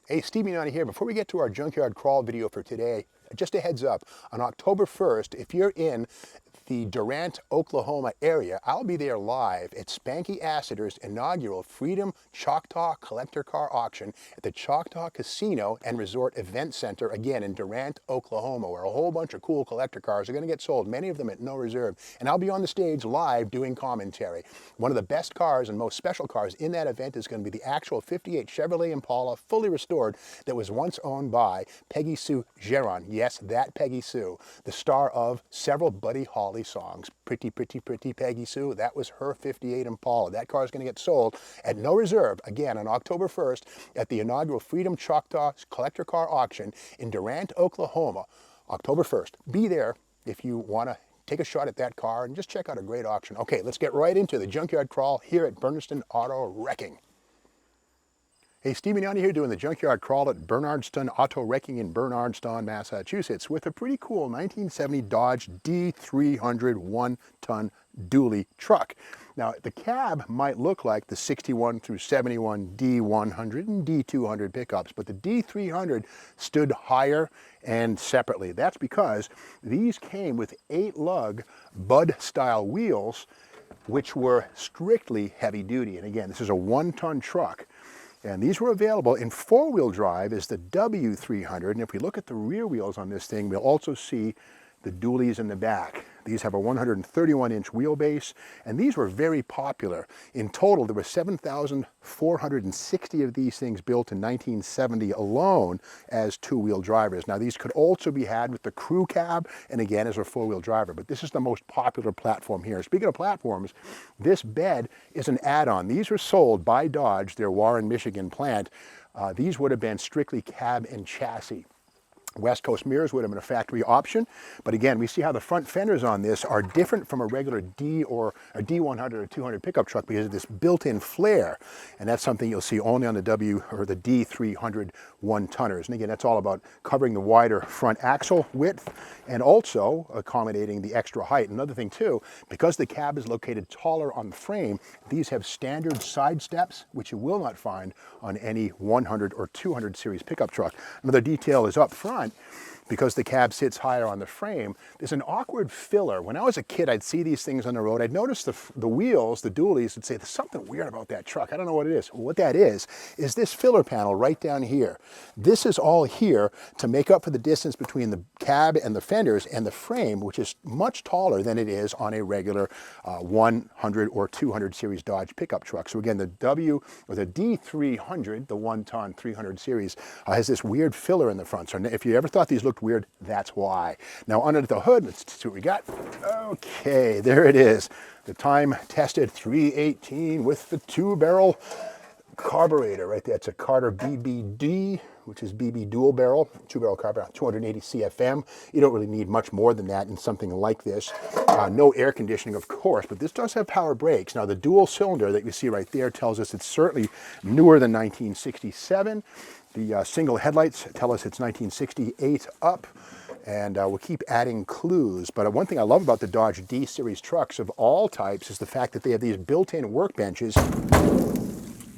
Hey, Stevie Nani here. Before we get to our junkyard crawl video for today, just a heads up, on October 1st, if you're in the Durant, Oklahoma area, I'll be there live at Spanky Assiter's inaugural Freedom Choctaw Collector Car Auction at the Choctaw Casino and Resort Event Center, again in Durant, Oklahoma, where a whole bunch of cool collector cars are going to get sold, many of them at no reserve. And I'll be on the stage live doing commentary. One of the best cars and most special cars in that event is going to be the actual 58 Chevrolet Impala, fully restored, that was once owned by Peggy Sue Gerron. Yes, that Peggy Sue, the star of several Buddy Holly songs. Pretty, pretty, pretty Peggy Sue. That was her 58 Impala. That car is going to get sold at no reserve, again, on October 1st at the inaugural Freedom Choctaw Collector Car Auction in Durant, Oklahoma, October 1st. Be there if you want to take a shot at that car and just check out a great auction. Okay, let's get right into the junkyard crawl here at Bernardstown Auto Wrecking. Hey, Stevie Nani here doing the junkyard crawl at Bernardstown Auto Wrecking in Bernardstown, Massachusetts with a pretty cool 1970 Dodge D300 one-ton dually truck. Now, the cab might look like the 61 through 71 D100 and D200 pickups, but the D300 stood higher and separately. That's because these came with 8-lug Bud-style wheels, which were strictly heavy duty. And again, this is a one-ton truck. And these were available in 4-wheel drive as the W300. And if we look at the rear wheels on this thing, we'll also see the dualies in the back. These have a 131-inch wheelbase, and these were very popular. In total, there were 7,460 of these things built in 1970 alone as 2-wheel drivers. Now, these could also be had with the crew cab, and again, as a 4-wheel driver, but this is the most popular platform here. Speaking of platforms, this bed is an add-on. These were sold by Dodge, their Warren, Michigan plant. These would have been strictly cab and chassis. West Coast mirrors would have been a factory option, but again, we see how the front fenders on this are different from a regular D or a D100 or 200 pickup truck because of this built-in flare, and that's something you'll see only on the W or the D300 one-tonners. And again, that's all about covering the wider front axle width and also accommodating the extra height. Another thing too, because the cab is located taller on the frame, these have standard side steps, which you will not find on any 100 or 200 series pickup truck. Another detail is up front. Because the cab sits higher on the frame, there's an awkward filler. When I was a kid, I'd see these things on the road. I'd notice the wheels, the dualies, would say, there's something weird about that truck. I don't know what it is. Well, what that is this filler panel right down here. This is all here to make up for the distance between the cab and the fenders and the frame, which is much taller than it is on a regular 100 or 200 series Dodge pickup truck. So again, the W or the D300, the one-ton 300 series, has this weird filler in the front. So if you ever thought these looked weird, that's why. Now under the hood, let's see what we got. Okay, there it is. The time-tested 318 with the 2-barrel carburetor right there. It's a Carter BBD, which is BB dual barrel, 2-barrel carburetor, 280 CFM. You don't really need much more than that in something like this. No air conditioning, of course, but this does have power brakes. Now, the dual cylinder that you see right there tells us it's certainly newer than 1967. The single headlights tell us it's 1968 up, and we'll keep adding clues. But one thing I love about the Dodge D series trucks of all types is the fact that they have these built-in workbenches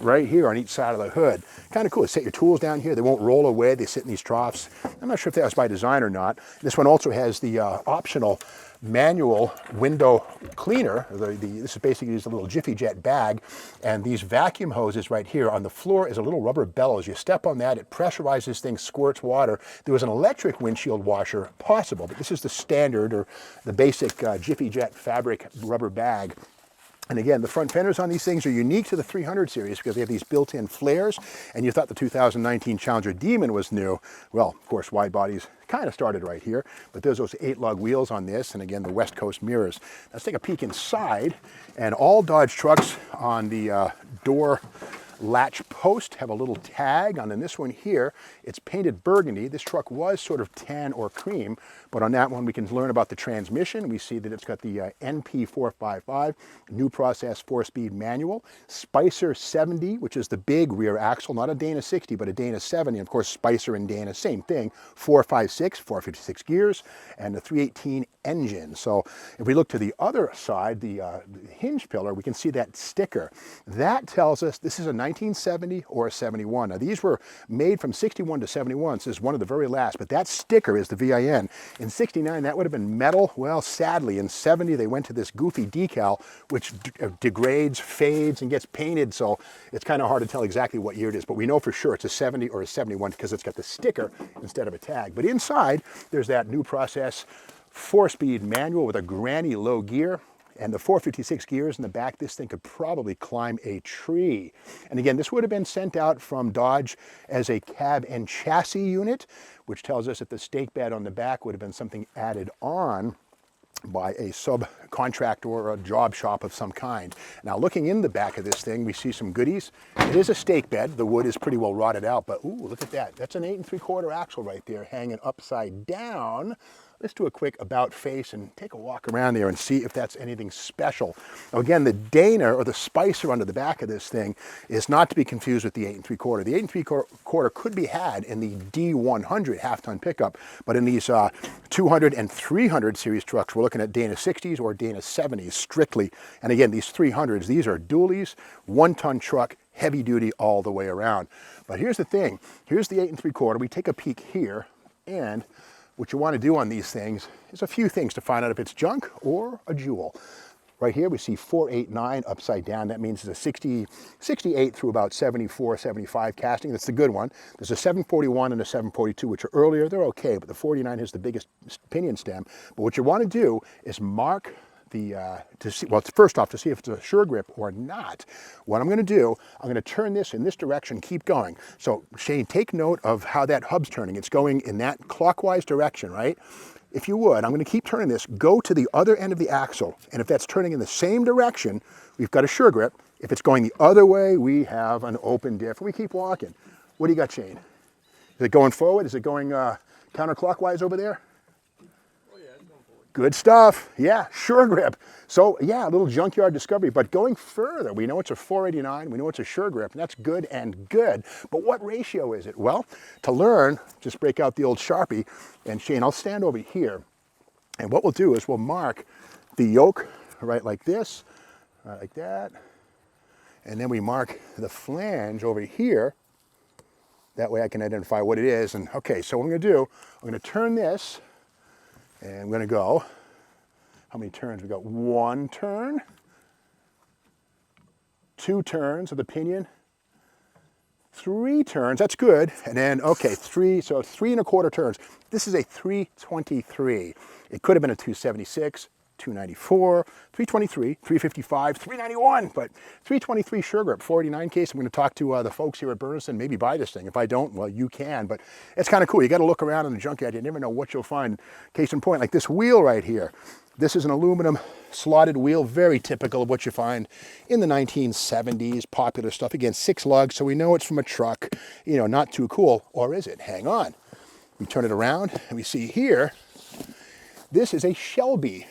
right here on each side of the hood. Kind of cool. Set your tools down here. They won't roll away. They sit in these troughs. I'm not sure if that was by design or not. This one also has the optional manual window cleaner. This is basically just a little Jiffy Jet bag, and these vacuum hoses right here on the floor is a little rubber bellows. You step on that, it pressurizes things, squirts water. There was an electric windshield washer possible, but this is the standard or the basic Jiffy Jet fabric rubber bag. And again, the front fenders on these things are unique to the 300 series because they have these built-in flares, and you thought the 2019 Challenger Demon was new. Well, of course, wide bodies kind of started right here, but there's those 8-lug wheels on this, and again, the West Coast mirrors. Let's take a peek inside, and all Dodge trucks on the door latch post have a little tag on, and this one here, it's painted burgundy. This truck was sort of tan or cream, but on that one we can learn about the transmission. We see that it's got the NP455, new process 4-speed manual, Spicer 70, which is the big rear axle, not a Dana 60, but a Dana 70, and of course Spicer and Dana, same thing, 456 gears, and the 318 engine. So if we look to the other side, the hinge pillar, we can see that sticker. That tells us this is a 1970 or a 71. Now these were made from 61 to 71, so this is one of the very last, but that sticker is the VIN. In 69, that would have been metal. Well, sadly, in 70, they went to this goofy decal, which degrades, fades, and gets painted, so it's kind of hard to tell exactly what year it is, but we know for sure it's a 70 or a 71 because it's got the sticker instead of a tag. But inside, there's that new process 4-speed manual with a granny low gear, and the 456 gears in the back. This thing could probably climb a tree. And again, this would have been sent out from Dodge as a cab and chassis unit, which tells us that the stake bed on the back would have been something added on by a subcontractor or a job shop of some kind. Now looking in the back of this thing, we see some goodies. It is a stake bed. The wood is pretty well rotted out, but ooh, look at that. That's an 8 3/4 axle right there hanging upside down. Let's do a quick about face and take a walk around there and see if that's anything special. Now again, the Dana or the spicer under the back of this thing is not to be confused with the 8 3/4. The 8 3/4 could be had in the D100 half-ton pickup, but in these 200 and 300 series trucks, we're looking at Dana 60s or Dana 70s strictly. And again, these 300s, these are dualies, 1-ton truck, heavy duty all the way around. But here's the thing. Here's the 8 3/4. We take a peek here, and what you want to do on these things is a few things to find out if it's junk or a jewel. Right here we see 489 upside down. That means it's a 68 through about 74, 75 casting. That's the good one. There's a 741 and a 742, which are earlier. They're okay, but the 49 has the biggest pinion stem. But what you want to do is mark the, first off, to see if it's a sure grip or not. What I'm going to do, I'm going to turn this in this direction, keep going. So Shane, take note of how that hub's turning. It's going in that clockwise direction, right? If you would, I'm going to keep turning this, go to the other end of the axle, and if that's turning in the same direction, we've got a sure grip. If it's going the other way, we have an open diff, and we keep walking. What do you got, Shane? Is it going forward? Is it going counterclockwise over there? Good stuff. Yeah, sure grip. So yeah, a little junkyard discovery, but going further, we know it's a 489, we know it's a sure grip, and that's good and good. But what ratio is it? Well, to learn, just break out the old Sharpie, and Shane, I'll stand over here, and what we'll do is we'll mark the yoke right like this, right like that, and then we mark the flange over here. That way I can identify what it is. And okay, so what I'm going to do, I'm going to turn this, and I'm going to go, how many turns? We've got 1 turn, 2 turns of the pinion, 3 turns, that's good. And then, okay, 3 1/4 turns. This is a 323. It could have been a 276, 294, 323, 355, 391, but 323 sure grip, 489 case. I'm going to talk to the folks here at Bernardstown, maybe buy this thing. If I don't, well, you can, but it's kind of cool. You got to look around in the junkyard. You never know what you'll find. Case in point, like this wheel right here. This is an aluminum slotted wheel, very typical of what you find in the 1970s, popular stuff. Again, 6 lugs, so we know it's from a truck, you know, not too cool. Or is it? Hang on. We turn it around and we see here, this is a Shelby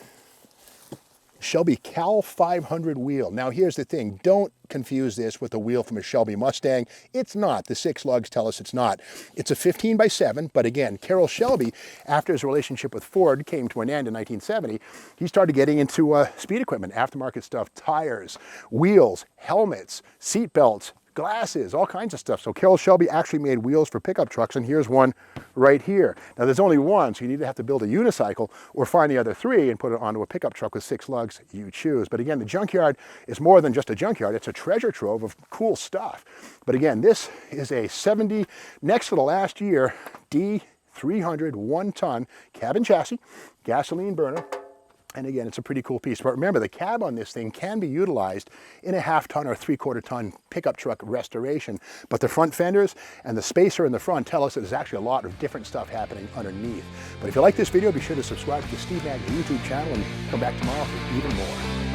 Cal 500 wheel. Now here's the thing, don't confuse this with a wheel from a Shelby Mustang. It's not. The 6 lugs tell us it's not. It's a 15x7, but again, Carroll Shelby, after his relationship with Ford came to an end in 1970, he started getting into speed equipment, aftermarket stuff, tires, wheels, helmets, seat belts, glasses, all kinds of stuff. So Carroll Shelby actually made wheels for pickup trucks, and here's one right here. Now there's only one, so you either have to build a unicycle or find the other 3 and put it onto a pickup truck with 6 lugs, you choose. But again, the junkyard is more than just a junkyard, it's a treasure trove of cool stuff. But again, this is a 70, next to the last year, D300 1-ton cab and chassis, gasoline burner. And again, it's a pretty cool piece. But remember, the cab on this thing can be utilized in a 1/2 ton or 3/4 ton pickup truck restoration. But the front fenders and the spacer in the front tell us that there's actually a lot of different stuff happening underneath. But if you like this video, be sure to subscribe to the Steve Mag YouTube channel and come back tomorrow for even more.